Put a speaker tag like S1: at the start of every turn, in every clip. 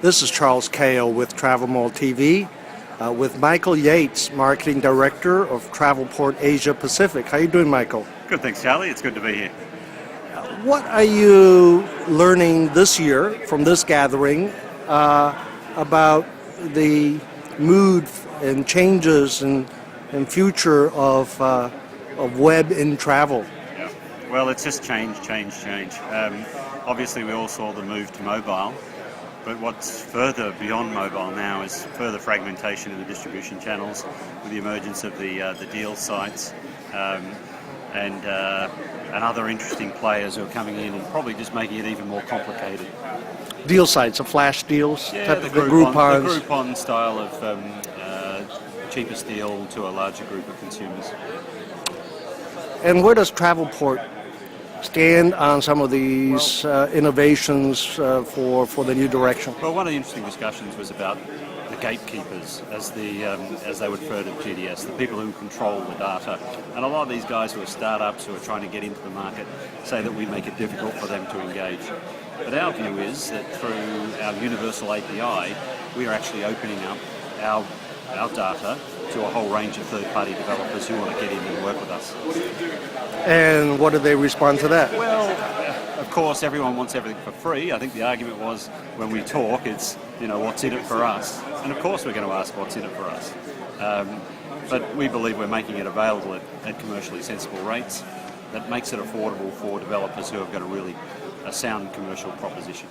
S1: This is Charles Kao with TravelMole TV with Michael Yates, Marketing Director of Travelport Asia Pacific. How are you doing, Michael?
S2: Good, thanks, Charlie. It's good to be here.
S1: What are you learning this year from this gathering about the mood and changes and future of web in travel?
S2: Yeah. Well, it's just change. Obviously, we all saw the move to mobile, but what's further beyond mobile now is further fragmentation in the distribution channels with the emergence of the deal sites and other interesting players who are coming in and probably just making it even more complicated.
S1: Deal sites, flash deals,
S2: yeah,
S1: type
S2: the
S1: of
S2: Groupon, the Groupon style of cheapest deal to a larger group of consumers.
S1: And where does Travelport stand on some of these innovations for the new direction?
S2: Well, one of the interesting discussions was about the gatekeepers, as they would refer to GDS, the people who control the data. And a lot of these guys who are startups who are trying to get into the market say that we make it difficult for them to engage. But our view is that through our universal API, we are actually opening up our data to a whole range of third-party developers who want to get in and work with us.
S1: And what do they respond to that?
S2: Well, of course, everyone wants everything for free. I think the argument was when we talk, it's, what's in it for us? And of course we're going to ask what's in it for us. But we believe we're making it available at commercially sensible rates that makes it affordable for developers who have got a sound commercial proposition.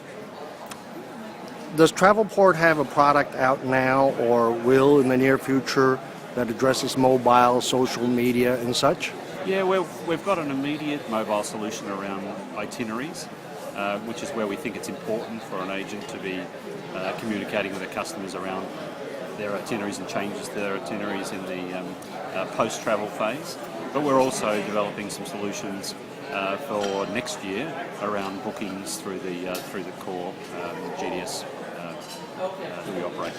S1: Does Travelport have a product out now or will in the near future that addresses mobile, social media and such?
S2: Yeah, we've got an immediate mobile solution around itineraries, which is where we think it's important for an agent to be communicating with their customers around their itineraries and changes to their itineraries in the post-travel phase. But we're also developing some solutions for next year around bookings through the core GDS that we operate.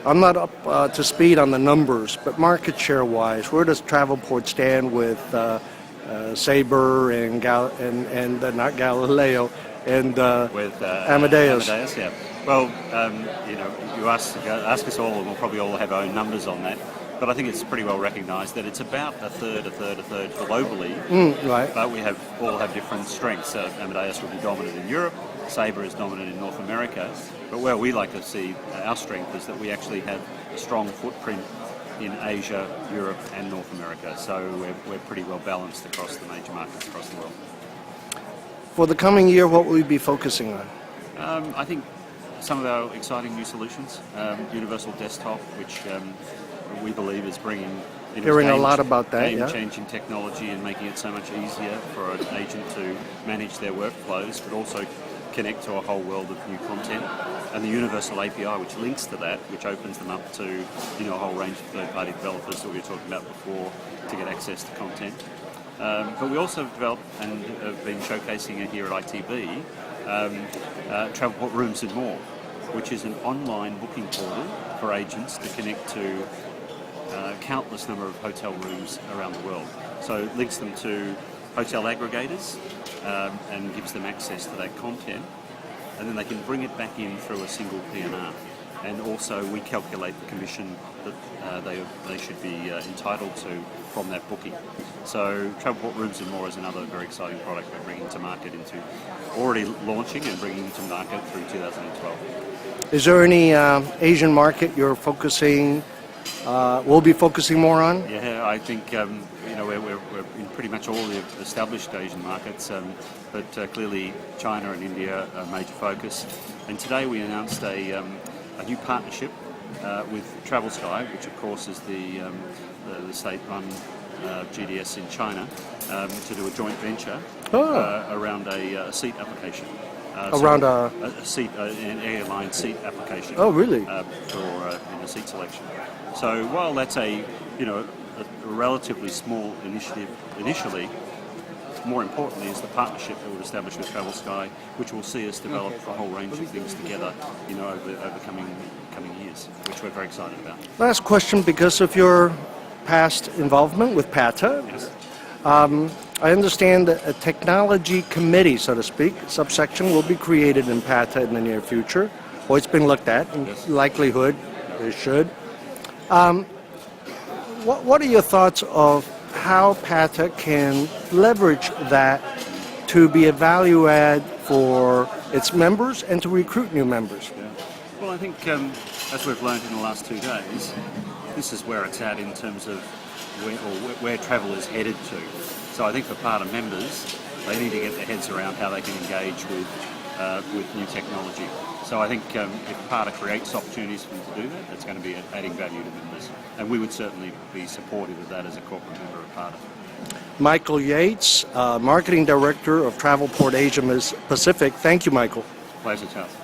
S1: I'm not up to speed on the numbers, but market share-wise, where does Travelport stand with Sabre and not Galileo and
S2: with
S1: Amadeus?
S2: Yeah. Well, you ask us all, and we'll probably all have our own numbers on that. But I think it's pretty well recognised that it's about a third globally.
S1: Right.
S2: But we all have different strengths. Amadeus will be dominant in Europe. Sabre is dominant in North America. But where we like to see our strength is that we actually have a strong footprint in Asia, Europe, and North America. So we're pretty well balanced across the major markets across the world.
S1: For the coming year, what will we be focusing on?
S2: I think some of our exciting new solutions, Universal Desktop, which we believe is bringing
S1: hearing a lot about that,
S2: game-changing technology and making it so much easier for an agent to manage their workflows, but also connect to a whole world of new content. And the Universal API, which links to that, which opens them up to a whole range of third-party developers that we were talking about before to get access to content. But we also have developed and have been showcasing it here at ITB, Travelport Rooms and More, which is an online booking portal for agents to connect to countless number of hotel rooms around the world. So it links them to hotel aggregators and gives them access to that content, and then they can bring it back in through a single P&R. And also we calculate the commission that they should be entitled to from that booking. So Travelport Rooms and More is another very exciting product we're bringing to market already launching and bringing to market through 2012.
S1: Is there any Asian market you're will be focusing more on?
S2: Yeah, I think we're in pretty much all the established Asian markets, but clearly China and India are a major focus. And today we announced a new partnership with TravelSky, which of course is the state-run GDS in China, to do a joint venture around a seat application. An airline seat application.
S1: Oh, really?
S2: For seat selection. So while that's a relatively small initiative initially, more importantly is the partnership that we'll establish with TravelSky, which will see us develop a whole range of things together, over coming years, which we're very excited about.
S1: Last question, because of your past involvement with PATA.
S2: Yes.
S1: I understand that a technology committee, so to speak, subsection, will be created in PATA in the near future. Or it's been looked at, in
S2: Yes.
S1: likelihood it should. What are your thoughts of how PATA can leverage that to be a value add for its members and to recruit new members?
S2: Yeah. Well, I think as we've learned in the last 2 days, this is where it's at in terms of where travel is headed to. So I think for PATA members, they need to get their heads around how they can engage with new technology. So I think if PATA creates opportunities for them to do that, that's going to be adding value to members. And we would certainly be supportive of that as a corporate member of PATA.
S1: Michael Yates, Marketing Director of Travelport Asia Pacific. Thank you, Michael.
S2: Pleasure, Charles.